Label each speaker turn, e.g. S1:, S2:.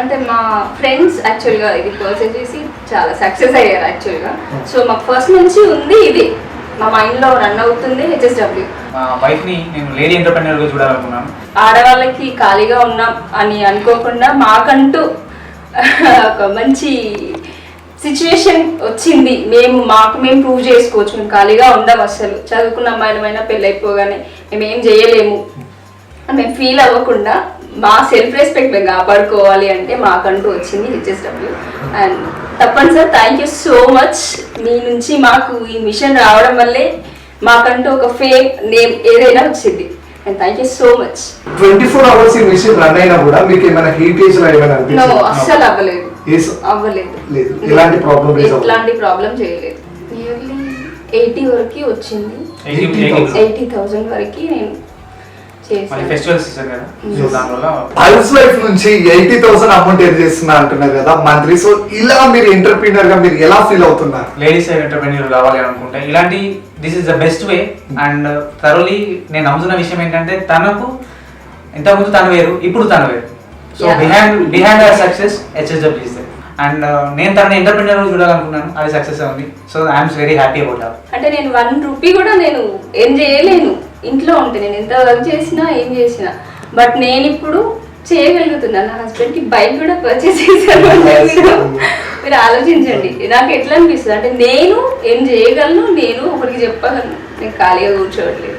S1: అంటే మా ఫ్రెండ్స్ యాక్చువల్గా ఇది పర్చేస్ చేసి చాలా సక్సెస్ అయ్యారు యాక్చువల్గా. సో మాకు ఫస్ట్ నుంచి ఉంది ఇది మా మైండ్లో రన్ అవుతుంది హెచ్ఎస్డబ్ల్యూ.
S2: మా వైఫ్ని నేను లేడీ ఎంటర్‌ప్రెన్యూర్‌గా చూడాలనుకున్నాను.
S1: ఆడవాళ్ళకి ఖాళీగా ఉన్నాం అని అనుకోకుండా మాకంటూ ఒక మంచి సిచ్యువేషన్ వచ్చింది. మేము ప్రూవ్ చేసుకోవచ్చు, మేము ఖాళీగా ఉందాం, అసలు చదువుకున్న అమ్మాయిలమైనా పెళ్ళి అయిపోగానే మేము ఏం చేయలేము అని మేము ఫీల్ అవ్వకుండా మా సెల్ఫ్ రెస్పెక్ట్ మేము కాపాడుకోవాలి అంటే మాకంటూ వచ్చింది హెచ్ఎస్డబ్ల్యూ. అండ్ తప్పని sir thank you so much. మీ నుంచి మాకు ఈ మిషన్ రావడం వల్లే మాకంటూ ఒక ఫేమ్ నేమ్ ఏదైనా వచ్చింది. And thank you so much.
S3: 24 hours ఈ మిషన్ రన్ అయినా కూడా మీకు ఏమైనా హీటేజ్ ఏమైనా అనిపించిందా?
S1: అస్సలు అవ్వలేదు.
S3: లేదు, ఎలాంటి ప్రాబ్లం
S1: చేయలేదు. నియర్లీ 80 వరకు వచ్చింది. 80,000 వరకు నేను
S3: హౌస్ వైఫ్ నుంచి 80,000 అమౌంట్ ఏం చేస్తున్నా అంటున్నారు కదా మంత్లీ. సో ఇలా మీరు ఎంటర్‌ప్రెన్యూర్ గా మీరు ఎలా ఫీల్ అవుతున్నారు?
S2: లేడీస్ ఎంటర్‌ప్రెన్యూర్ కావాలి అనుకుంటే ఇలాంటి this is the best way. And thoroughly నేను నమ్ముతున్న విషయం ఏంటంటే తనకు ఇంతకుముందు తను వేరు, ఇప్పుడు తను వేరు. So behind our success HSW is there. And నేను తనని ఎంటర్‌ప్రెన్యూర్ చూడాలనుకున్నాను, అది సక్సెస్ అయింది. So I'm very happy about that.
S1: అంటే నేను 1 రూపీ కూడా నేను ఏం చేయలేను, ఇంట్లో ఉంటే నేను ఎంత వర్క్ చేసినా ఏం చేసినా. బట్ నేను ఇప్పుడు చేయగలుగుతున్నాను. నా హస్బెండ్కి బైక్ కూడా పర్చేస్ చేశాను. మీరు ఆలోచించండి నాకు ఎట్లా అనిపిస్తుంది అంటే నేను ఏం చేయగలను, నేను ఒకరికి చెప్పగలను, నేను ఖాళీగా కూర్చోవట్లేదు.